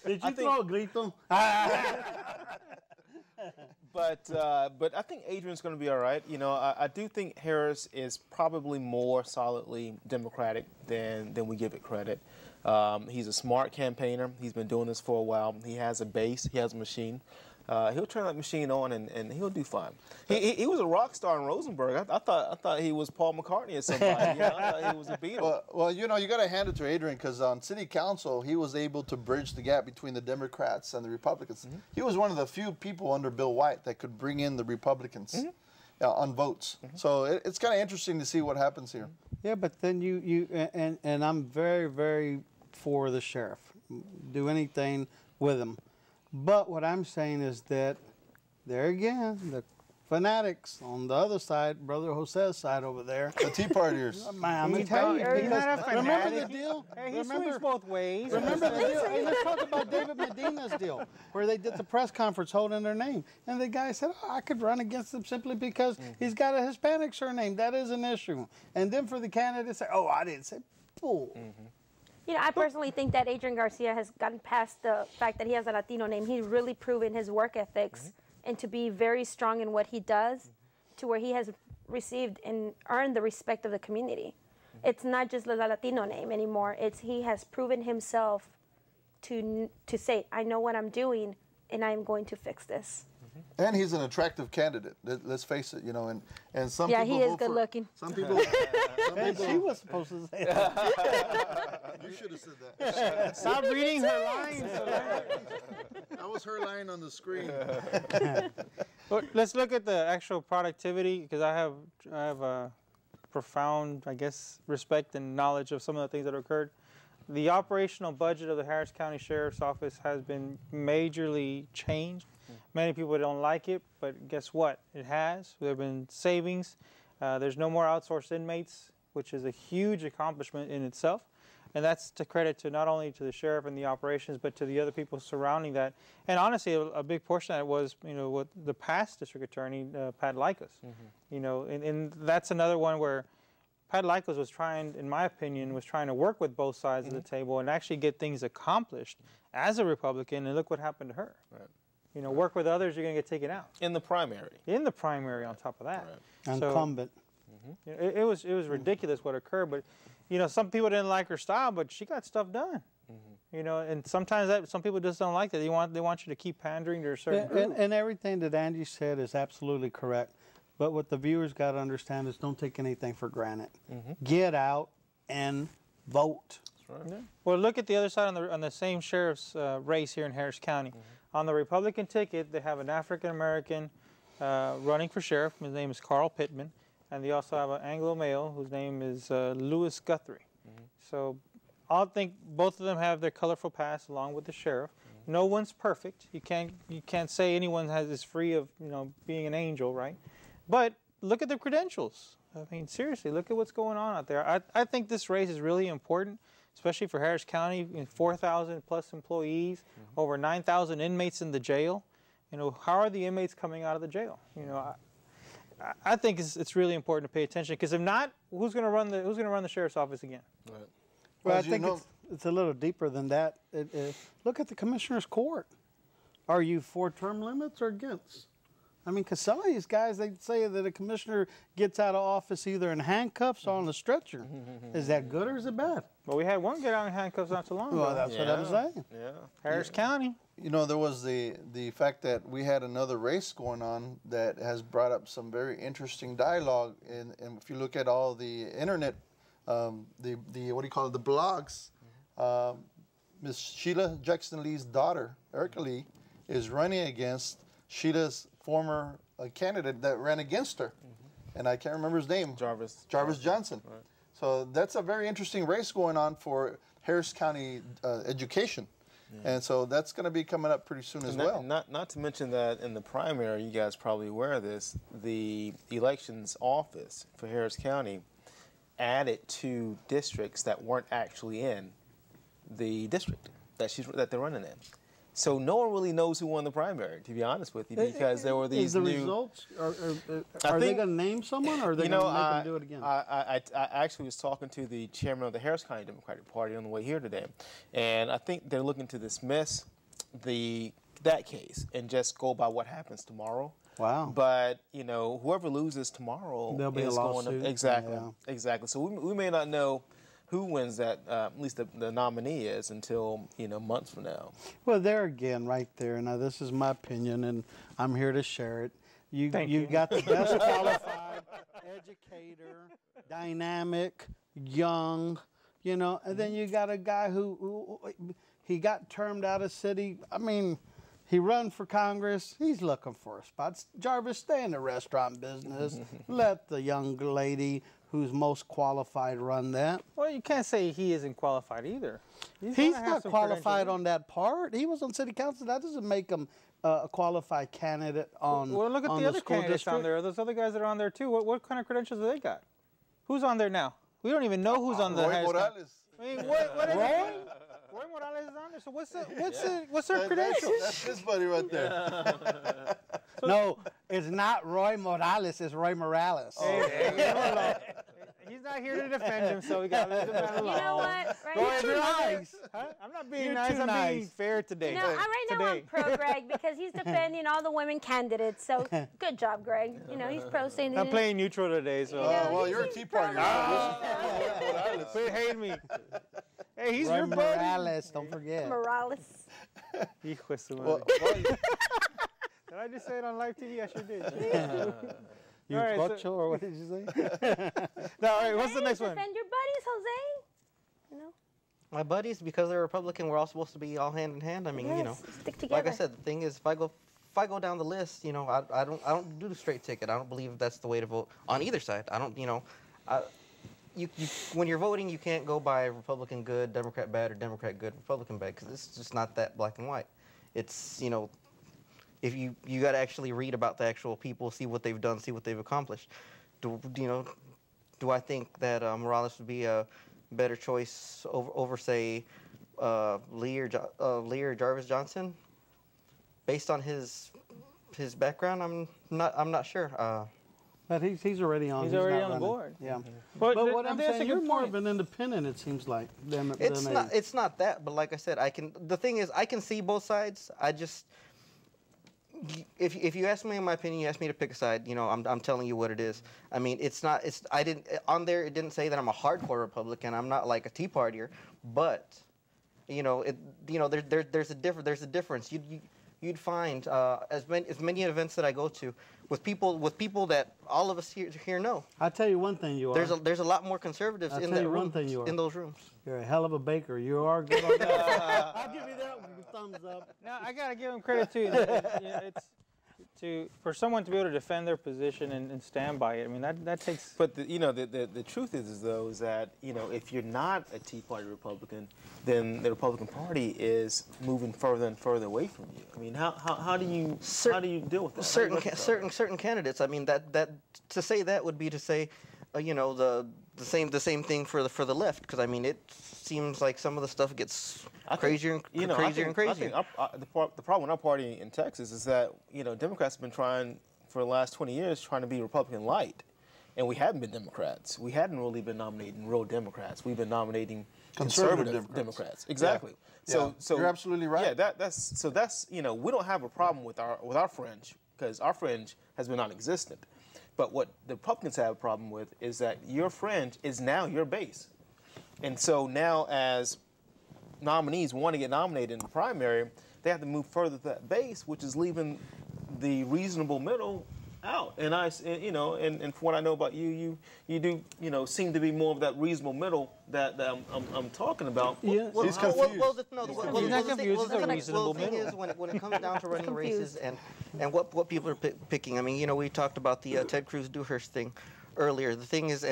Did I you think- throw a grito? But I think Adrian's going to be all right. You know, I do think Harris is probably more solidly Democratic than we give it credit. He's a smart campaigner. He's been doing this for a while. He has a base. He has a machine. He'll turn that machine on and he'll do fine. He was a rock star in Rosenberg. I thought he was Paul McCartney or somebody. You know, I thought he was a Beatle. Well, you know, you got to hand it to Adrian because on city council, he was able to bridge the gap between the Democrats and the Republicans. He was one of the few people under Bill White that could bring in the Republicans on votes. So it's kind of interesting to see what happens here. Yeah, but then and I'm very, very for the sheriff. Do anything with him. But what I'm saying is that, there again, the fanatics on the other side, Brother Jose's side over there. The Tea Partiers. Man, I'm gonna He's tell not- you, he's because not a remember the fanatic. deal? Hey, he swings both ways. Remember the deal? Hey, let's talk about David Medina's deal, where they did the press conference holding their name. And the guy said, I could run against him simply because he's got a Hispanic surname. That is an issue. And then for the candidates, say, I didn't say, fool. You know, I personally think that Adrian Garcia has gotten past the fact that he has a Latino name. He's really proven his work ethics and to be very strong in what he does to where he has received and earned the respect of the community. It's not just the Latino name anymore. He has proven himself to say, I know what I'm doing and I'm going to fix this. And he's an attractive candidate. Let's face it, you know, and some Yeah, people he is vote good for- looking. Some people. And she was supposed to say that. You should have said that. Stop reading her lines. That was her line on the screen. But let's look at the actual productivity because I have a profound, I guess, respect and knowledge of some of the things that occurred. The operational budget of the Harris County Sheriff's Office has been majorly changed. Many people don't like it, but guess what? It has. There have been savings. There's no more outsourced inmates, which is a huge accomplishment in itself. And that's to credit to not only to the sheriff and the operations, but to the other people surrounding that. And honestly, a big portion of that was, you know, what the past district attorney, Pat Likas. You know, and that's another one where Pat Likas was trying, in my opinion, was trying to work with both sides of the table and actually get things accomplished as a Republican. And look what happened to her. Right. You know, work with others, you're going to get taken out. In the primary. In the primary on top of that. Right. So, Incumbent. it was ridiculous what occurred, but you know, some people didn't like her style, but she got stuff done. You know, and sometimes some people just don't like that. They want you to keep pandering to a certain group. And everything that Angie said is absolutely correct. But what the viewers got to understand is don't take anything for granted. Get out and vote. That's right. Yeah. Well, look at the other side on the same sheriff's race here in Harris County. On the Republican ticket, they have an African American running for sheriff. His name is Carl Pittman, and they also have an Anglo male whose name is Louis Guthrie. So I think both of them have their colorful past along with the sheriff. No one's perfect. You can't say anyone is free of being an angel, right? But look at the credentials. I mean, seriously, look at what's going on out there. I think this race is really important, especially for Harris County. 4,000 plus employees, over 9,000 inmates in the jail. You know, how are the inmates coming out of the jail? You know, I think it's really important to pay attention, because if not, who's going to run the sheriff's office again? Right. Well, I think it's a little deeper than that. Look at the commissioner's court. Are you for term limits or against? I mean, because some of these guys, they say that a commissioner gets out of office either in handcuffs or on the stretcher. Is that good or is it bad? Well, we had one get out in handcuffs not too long ago. Well, that's what I'm saying. Yeah. Harris County. You know, there was the fact that we had another race going on that has brought up some very interesting dialogue. And if you look at all the internet, the what do you call it, the blogs, Miss Sheila Jackson Lee's daughter, Erica Lee, is running against Sheila's former candidate that ran against her. And I can't remember his name. Jarvis Johnson. Right. So that's a very interesting race going on for Harris County education. And so that's going to be coming up pretty soon as well. Not to mention that in the primary, you guys probably aware of this, the elections office for Harris County added 2 districts that weren't actually in the district that they're running in. So no one really knows who won the primary, to be honest with you, because there were these the new results. Are they going to name someone, or are they going to make them do it again? I actually was talking to the chairman of the Harris County Democratic Party on the way here today, and I think they're looking to dismiss that case and just go by what happens tomorrow. Wow. But whoever loses tomorrow There'll be a lawsuit. Exactly. So we may not know who wins that, at least the nominee is, until months from now. Well, there again, right there. Now, this is my opinion, and I'm here to share it. You got the best qualified educator, dynamic, young, and then you got a guy who he got termed out of city. I mean, he run for Congress. He's looking for a spot. Jarvis, stay in the restaurant business. Let the young lady who's most qualified run that. Well, you can't say he isn't qualified either. He's not qualified on that part. He was on city council. That doesn't make him a qualified candidate on Well, look at the other candidates on there. Those other guys that are on there too. What kind of credentials do they got? Who's on there now? We don't even know who's on the Roy Morales. I mean, what is it? Roy Morales is on there. So what's their credentials? That's his buddy right there. No, it's not Roy Morales. It's Roy Morales. He's not here to defend him, so we got to leave him alone. You know what? Roy, you're nice. Huh? I'm not being You're nice. too I'm being nice. fair today. No, right now I'm pro Greg because he's defending all the women candidates. So good job, Greg. He's pro saying. I'm playing neutral today, so. Well, you're a Tea Party. Quit hating me. Hey, he's Roy your buddy. Morales, don't forget. Morales. Hijo de su Well, madre. Did I just say it on live TV? I sure did. You All right, Pocho, or what did you say? No, all right, what's the next one? Defend your buddies, Jose. My buddies, because they're Republican, we're all supposed to be all hand in hand. I mean, Yes, stick together. like I said, the thing is, if I go down the list, I don't do the straight ticket. I don't believe that's the way to vote on either side. I don't, when you're voting, you can't go by Republican good, Democrat bad, or Democrat good, Republican bad, because it's just not that black and white. It's, if you got to actually read about the actual people, see what they've done, see what they've accomplished. Do I think that Morales would be a better choice over say, Lee or Jarvis Johnson? Based on his background, I'm not sure. But he's already on. He's already not on the running. board. Yeah. But But what I I'm think that's saying, a you're good more point. of an independent, it seems like. It's not that, but like I said, the thing is, I can see both sides. if you ask me my opinion, you ask me to pick a side. You know, I'm telling you what it is. I mean, it's not. I didn't on there. It didn't say that I'm a hardcore Republican. I'm not like a Tea Partier, but you know, there's a difference. You'd find as many events that I go to with people that all of us here know. I'll tell you one thing you are. There's a lot more conservatives in that room, in those rooms. You're a hell of a baker. You are good on that. I'll give you that one. Thumbs up. Now I gotta give him credit too. It's for someone to be able to defend their position and stand by it. I mean that takes. But the truth is though is that if you're not a Tea Party Republican, then the Republican Party is moving further and further away from you. I mean how do you deal with that? Certain candidates. I mean that to say that would be to say, the same thing for the left, because I mean it seems like some of the stuff gets crazier and crazier. I think the problem with our party in Texas is that Democrats have been trying for the last 20 years trying to be Republican light, and we haven't been Democrats. We hadn't really been nominating real Democrats. We've been nominating conservative Democrats. Exactly. Yeah. So you're absolutely right. Yeah, that's we don't have a problem with our fringe, because our fringe has been non-existent. But what the Republicans have a problem with is that your fringe is now your base. And so now as nominees want to get nominated in the primary, they have to move further to that base, which is leaving the reasonable middle out. And and from what I know about you do seem to be more of that reasonable middle that I'm talking about. Yeah. He's confused. The thing is, when it comes down to running races and what people are picking, I mean, we talked about the Ted Cruz-Dewhurst thing earlier. The thing is,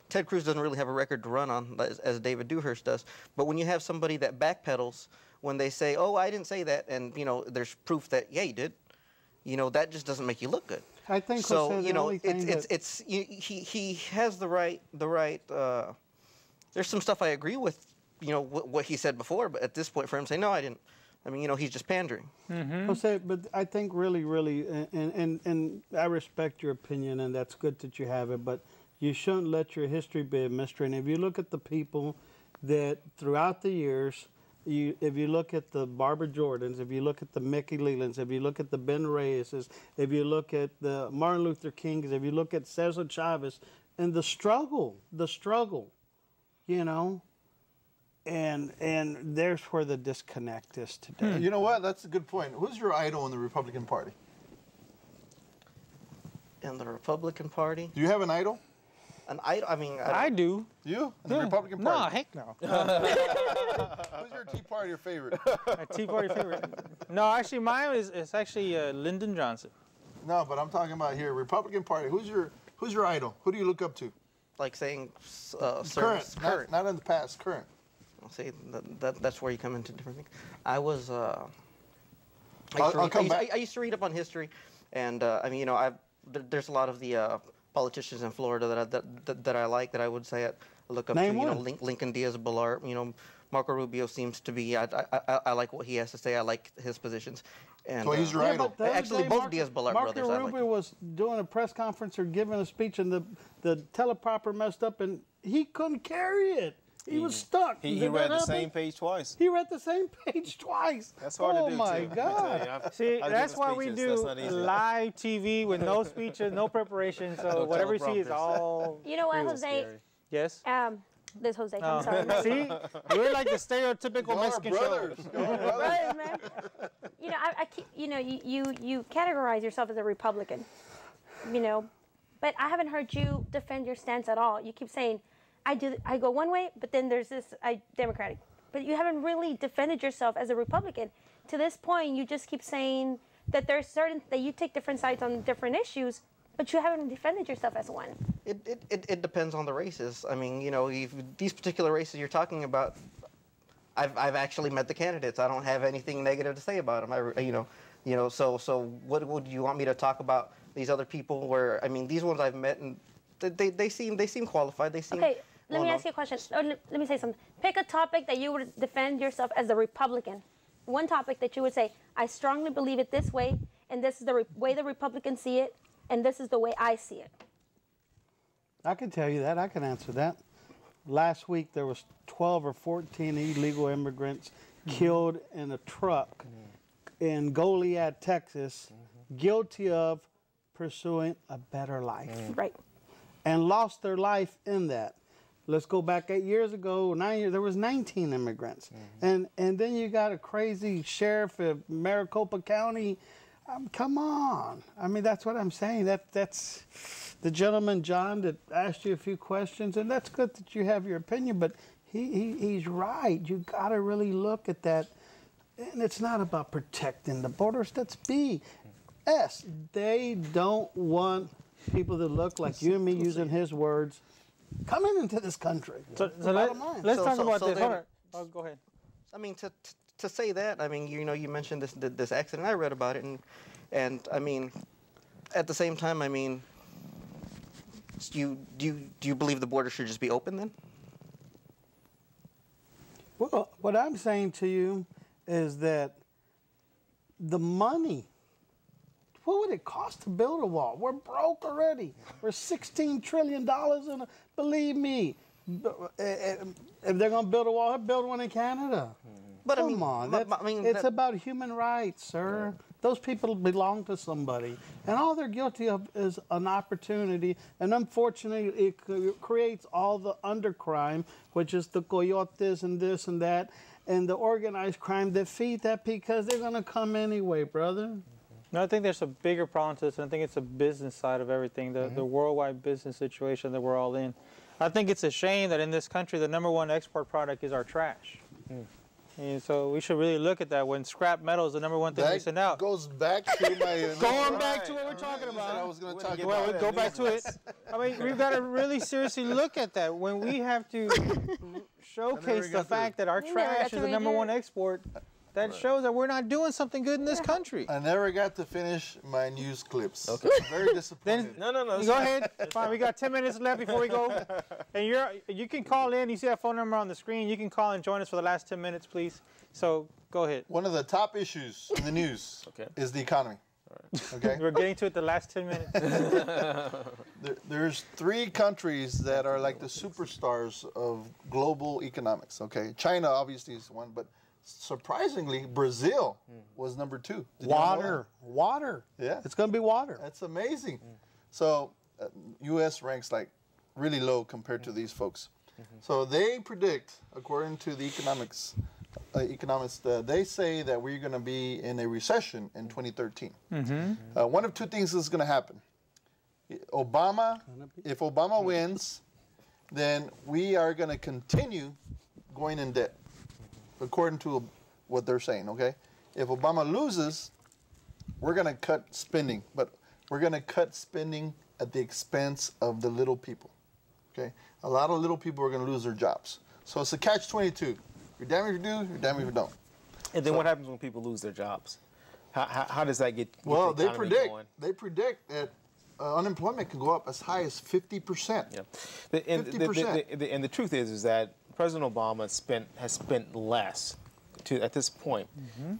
Ted Cruz doesn't really have a record to run on as David Dewhurst does. But when you have somebody that backpedals when they say, "Oh, I didn't say that," and there's proof that yeah, you did, that just doesn't make you look good. I think so. He has the right. There's some stuff I agree with, what he said before, but at this point, for him to say no, I didn't. I mean, he's just pandering. Mm-hmm. Jose, but I think really, and I respect your opinion, and that's good that you have it, but you shouldn't let your history be a mystery. And if you look at the people that throughout the years, if you look at the Barbara Jordans, if you look at the Mickey Lelands, if you look at the Ben Reyeses, if you look at the Martin Luther Kings, if you look at Cesar Chavez, and the struggle, and there's where the disconnect is today. You know what? That's a good point. Who's your idol in the Republican Party? In the Republican Party? Do you have an idol? An idol? I mean, I do. You? In the Republican Party? No, heck no. Who's your Tea Party favorite? A Tea Party favorite? No, actually, mine is actually Lyndon Johnson. No, but I'm talking about here, Republican Party. Who's your idol? Who do you look up to? Like saying current. Not in the past, current. I'll say that's where you come into different things. I was. I used to read up on history, and I mean, there's a lot of the politicians in Florida that I like, that I would say I look up Name to. one. Lincoln Diaz-Balart. Marco Rubio seems to be. I like what he has to say. I like his positions. And, so he's your idol. Actually, both Diaz-Balart brothers. Marco Rubio was doing a press conference or giving a speech, and the teleprompter messed up, and he couldn't carry it. He was stuck. He read the same page twice. He read the same page twice. That's hard to do, Oh, my too. God. See, that's why we do live TV with no speeches, no preparation. So whatever you see is all. You know what, Jose? Scary. Yes. This Jose. I'm sorry. See, we're like the stereotypical Mexican show. Brothers, man. I keep, you categorize yourself as a Republican, but I haven't heard you defend your stance at all. You keep saying, I go one way, but then there's this Democratic. But you haven't really defended yourself as a Republican. To this point, you just keep saying that that you take different sides on different issues, but you haven't defended yourself as one. It depends on the races. I mean, if these particular races you're talking about, I've actually met the candidates. I don't have anything negative to say about them. So what would you want me to talk about these other people? Where I mean, these ones I've met, and they seem qualified. They seem. Okay, let me ask you a question. Let me say something. Pick a topic that you would defend yourself as a Republican. One topic that you would say, I strongly believe it this way, and this is the way the Republicans see it, and this is the way I see it. I can tell you that. I can answer that. Last week, there was 12 or 14 illegal immigrants killed in a truck in Goliad, Texas, guilty of pursuing a better life. Right. And lost their life in that. Let's go back 8 years ago, 9 years, there was 19 immigrants. And then you got a crazy sheriff of Maricopa County. Come on. I mean, that's what I'm saying. That's the gentleman, John, that asked you a few questions, and that's good that you have your opinion, but he's right. You got to really look at that. And it's not about protecting the borders. That's B. S. They don't want people that look like you and me, using his words, coming into this country. So let's talk about this. Hold on. Oh, go ahead. I mean, to say that, I mean, you know, you mentioned this accident. I read about it, and I mean, at the same time, I mean, do you believe the border should just be open then? Well, what I'm saying to you is that the money, what would it cost to build a wall? We're broke already. We're $16 trillion in believe me, if they're going to build a wall, build one in Canada. But Come on, it's about human rights, sir. Those people belong to somebody, and all they're guilty of is an opportunity. And unfortunately, it creates all the undercrime, which is the coyotes and this and that, and the organized crime that feed that because they're going to come anyway, brother. No, I think there's a bigger problem to this, and I think it's a business side of everything, the worldwide business situation that we're all in. I think it's a shame that in this country, the #1 export product is our trash. And so we should really look at that when scrap metal is the #1 thing we send out. Goes back to my... Going back to what we're talking about. I was going to talk Well, about go back to it. I mean, we've got to really seriously look at that when we have to showcase the fact that our trash is the #1 export. That shows that we're not doing something good in this country. I never got to finish my news clips. Okay. Very disappointed. No. Go ahead. Fine. We got 10 minutes left before we go. And you can call in. You see that phone number on the screen. You can call and join us for the last 10 minutes, please. So go ahead. One of the top issues in the news is the economy. Okay. We're getting to it the last 10 minutes. There's 3 countries that are like the superstars of global economics. Okay. China obviously is one, but surprisingly, Brazil was #2. Did you know that? Water. Yeah. It's going to be water. That's amazing. So, U.S. ranks like really low compared to these folks. So they predict, according to the economists, they say that we're going to be in a recession in 2013. One of 2 things is going to happen. If Obama wins, then we are going to continue going in debt, according to what they're saying, okay? If Obama loses, we're going to cut spending, but we're going to cut spending at the expense of the little people, okay? A lot of little people are going to lose their jobs. So it's a catch-22. You're damn if you do, you're damn if you don't. And then what happens when people lose their jobs? How does that get well, the economy going? They predict that unemployment can go up as high as 50%. Yeah. And the truth is that President Obama has spent less at this point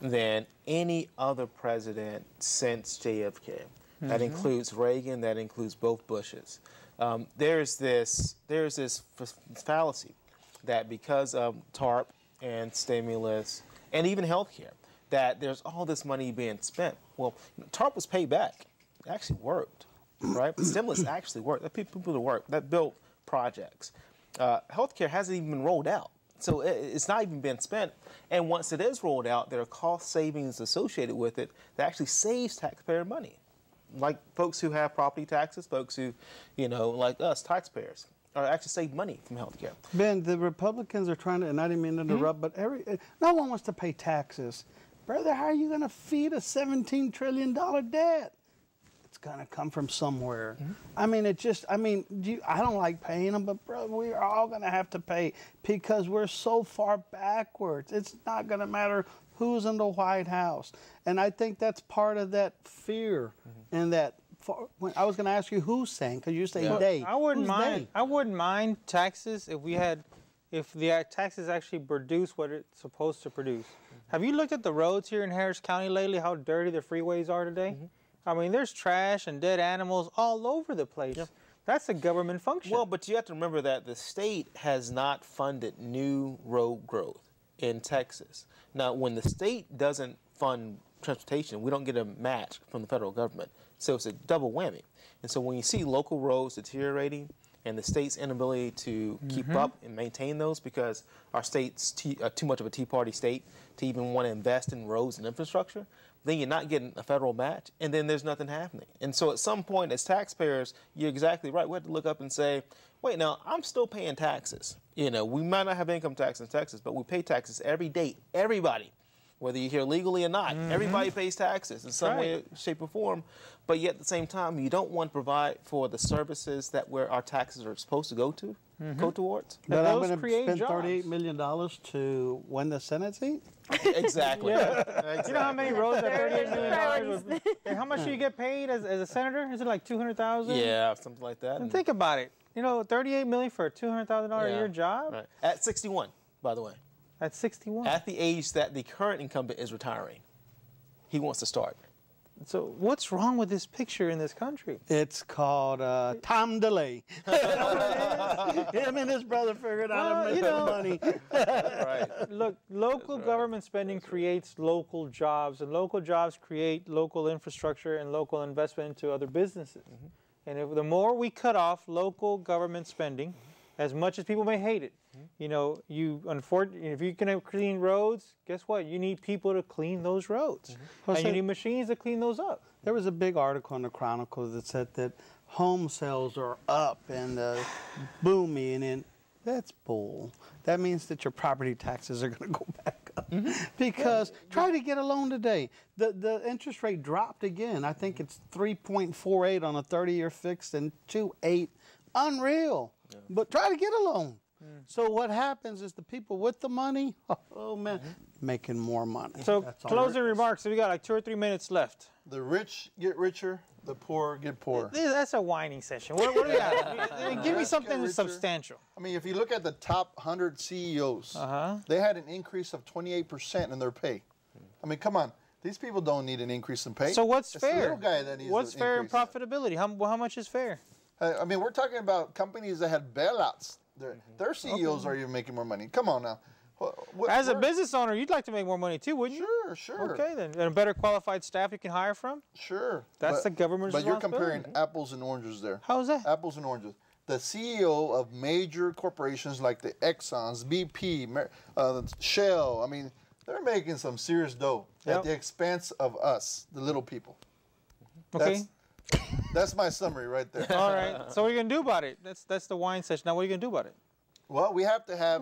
than any other president since JFK. That includes Reagan. That includes both Bushes. There's this fallacy that because of TARP and stimulus and even health care, that there's all this money being spent. Well, TARP was paid back. It actually worked, right? Stimulus actually worked. That people to work. That built projects. Healthcare hasn't even been rolled out. So it's not even been spent. And once it is rolled out, there are cost savings associated with it that actually saves taxpayer money. Like folks who have property taxes, folks who, like us, taxpayers, are actually save money from healthcare. Ben, the Republicans are trying to, and I didn't mean to interrupt, but no one wants to pay taxes. Brother, how are you going to feed a $17 trillion debt? It's going to come from somewhere. I mean, I don't like paying them, but brother, we are all going to have to pay because we're so far backwards. It's not going to matter who's in the White House. And I think that's part of that fear and that. I was going to ask you who's saying, because you say they. I wouldn't mind. I wouldn't mind taxes if the taxes actually produce what it's supposed to produce. Have you looked at the roads here in Harris County lately? How dirty the freeways are today? I mean, there's trash and dead animals all over the place. That's a government function. Well, but you have to remember that the state has not funded new road growth in Texas. Now, when the state doesn't fund transportation, we don't get a match from the federal government. So it's a double whammy. And so when you see local roads deteriorating and the state's inability to keep up and maintain those because our state's too much of a Tea Party state to even want to invest in roads and infrastructure, then you're not getting a federal match, and then there's nothing happening. And so at some point, as taxpayers, you're exactly right. We have to look up and say, wait, now, I'm still paying taxes. You know, we might not have income tax in Texas, but we pay taxes every day. Everybody, whether you're here legally or not, everybody pays taxes in some way, shape, or form. But yet at the same time, you don't want to provide for the services that where our taxes are supposed to go towards. But I'm those going to create spend jobs. $38 million to win the Senate seat? Exactly. Yeah. You know how many roads that $38 million Priorities. would, and how much do you get paid as a senator? Is it like $200,000? Yeah, something like that. And think about it. You know, $38 million for a $200,000 a year job? Right. At 61, by the way. At 61. At the age that the current incumbent is retiring. He wants to start. So what's wrong with this picture in this country? It's called time delay. Him and his brother figured out how to make that money. Right. Look, local government spending creates local jobs, and local jobs create local infrastructure and local investment into other businesses. And if the more we cut off local government spending, as much as people may hate it, you know, if you can clean roads, guess what? You need people to clean those roads. And you need machines to clean those up. There was a big article in the Chronicle that said that home sales are up and booming, and that's bull. That means that your property taxes are going to go back up. Because try to get a loan today. The interest rate dropped again. I think it's 3.48 on a 30-year fixed and 2.8. Unreal. But try to get a loan. So what happens is the people with the money, oh man, making more money. So That's all closing there is. remarks. So we got like 2 or 3 minutes left. The rich get richer, the poor get poorer. That's a whining session. What do we got? Give me something richer. substantial. I mean, if you look at the top 100 CEOs, they had an increase of 28% in their pay. I mean, come on. These people don't need an increase in pay. So what's It's the fair? little guy that needs What's an fair in increase. profitability? How much is fair? I mean, we're talking about companies that had bailouts. Their CEOs are even making more money. Come on now. As a business owner, you'd like to make more money too, wouldn't you? Sure. Okay, then. And a better qualified staff you can hire from? Sure. That's the government's But you're responsibility. comparing apples and oranges there. How's that? Apples and oranges. The CEO of major corporations like the Exxons, BP, Shell, I mean, they're making some serious dough at the expense of us, the little people. Okay. That's my summary right there. All right. So what are you going to do about it? That's the wine session. Now what are you going to do about it? Well, we have to have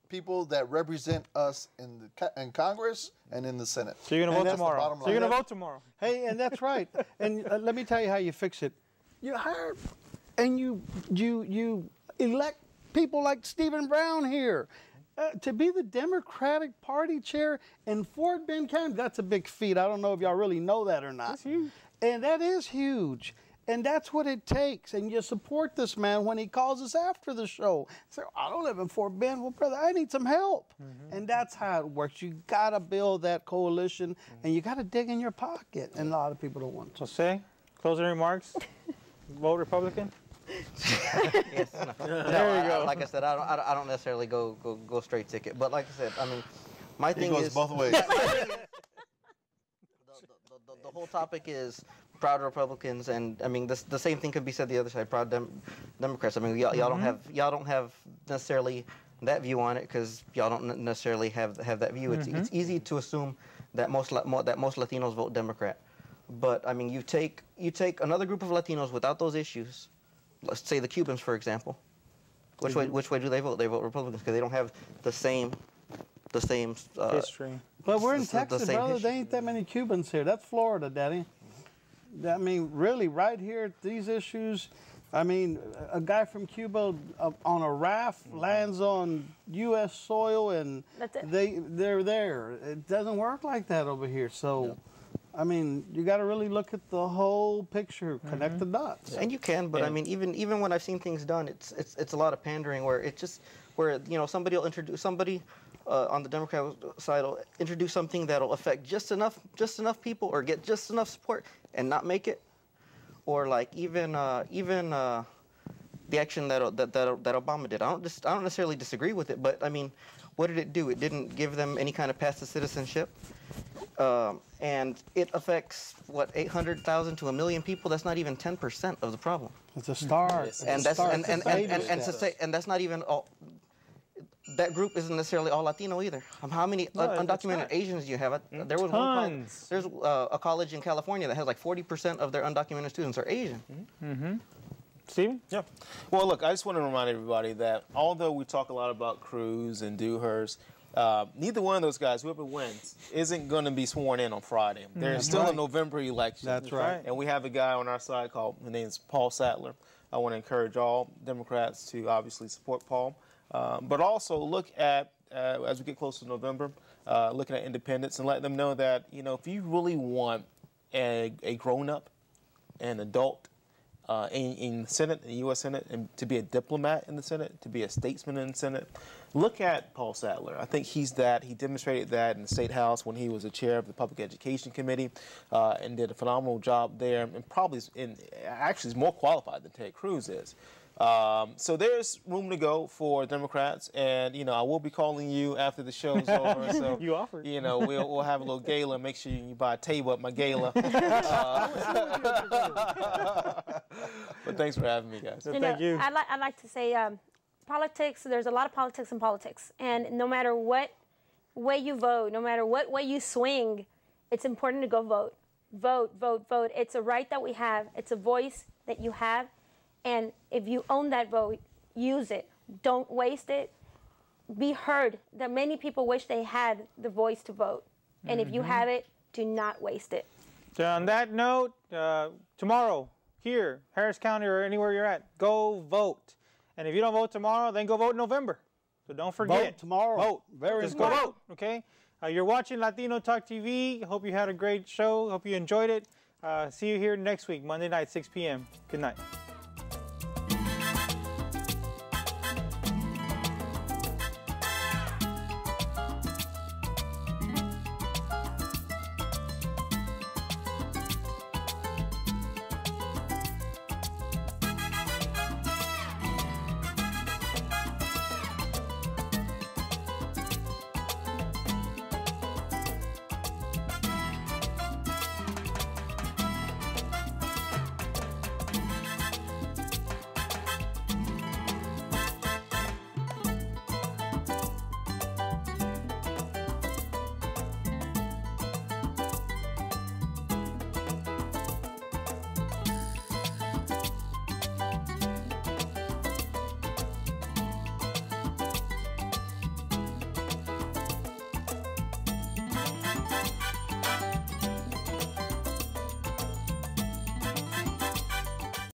people that represent us in Congress and in the Senate. So you're going to And vote that's the tomorrow. bottom So you're line. going to vote tomorrow. Hey, and that's right. And let me tell you how you fix it. You hire and you elect people like Stephen Brown here to be the Democratic Party chair in Fort Bend County. That's a big feat. I don't know if y'all really know that or not. That's huge. And that is huge. And that's what it takes. And you support this man when he calls us after the show. Say, I don't live in Fort Bend. Well, brother, I need some help. And that's how it works. You got to build that coalition, and you got to dig in your pocket. And a lot of people don't want to. Jose, closing remarks? Vote Republican? Yes. There we go. Like I said, I don't necessarily go straight ticket. But like I said, I mean, my thing goes is both ways. The whole topic is proud Republicans, and I mean the same thing could be said the other side, proud Democrats. I mean y'all don't have necessarily that view on it because y'all don't necessarily have that view. It's easy to assume that most Latinos vote Democrat, but I mean you take another group of Latinos without those issues. Let's say the Cubans, for example. Which way do they vote? They vote Republicans because they don't have the same history. But we're in the Texas, same brother. history. There ain't that many Cubans here. That's Florida, Daddy. I mean, really, right here, these issues. I mean, a guy from Cuba on a raft lands on U.S. soil, and That's it. they're there. It doesn't work like that over here. So, I mean, you got to really look at the whole picture, connect the dots. And you can, but I mean, even when I've seen things done, it's a lot of pandering where somebody will introduce somebody on the Democrat side will introduce something that'll affect just enough people or get just enough support and not make it, or like even the action that Obama did. I don't necessarily disagree with it, but I mean, what did it do? It didn't give them any kind of path to citizenship. and it affects what 800,000 to 1 million people. That's not even 10% of the problem. It's a start. It's And that's and that's not even all. That group isn't necessarily all Latino either. How many undocumented Asians do you have? There was Tons. there's a college in California that has like 40% of their undocumented students are Asian. Stephen? Yeah. Well, look, I just want to remind everybody that although we talk a lot about Cruz and Dewhurst, neither one of those guys, whoever wins, isn't going to be sworn in on Friday. There's still a November election. That's right. And we have a guy on our side called, his name's Paul Sattler. I want to encourage all Democrats to obviously support Paul, but also look at, as we get closer to November, looking at independents and let them know that, you know, if you really want a grown-up, an adult, in the Senate, in the U.S. Senate, and to be a diplomat in the Senate, to be a statesman in the Senate, look at Paul Sattler. I think he's that. He demonstrated that in the State House when he was the chair of the Public Education Committee and did a phenomenal job there, and probably actually is more qualified than Ted Cruz is. So there's room to go for Democrats, and you know I will be calling you after the show's over. So You offered. You know we'll have a little gala. Make sure you buy a table at my gala. But thanks for having me, guys. Thank you. I'd like to say politics. There's a lot of politics in politics, and no matter what way you vote, no matter what way you swing, it's important to go vote. Vote, vote, vote. It's a right that we have. It's a voice that you have. And if you own that vote, use it. Don't waste it. Be heard. That many people wish they had the voice to vote. And if you have it, do not waste it. So on that note, tomorrow, here, Harris County or anywhere you're at, go vote. And if you don't vote tomorrow, then go vote in November. So don't forget. Vote tomorrow. Vote. Very Just go important. vote, okay? You're watching Latino Talk TV. Hope you had a great show. Hope you enjoyed it. See you here next week, Monday night, 6 p.m. Good night.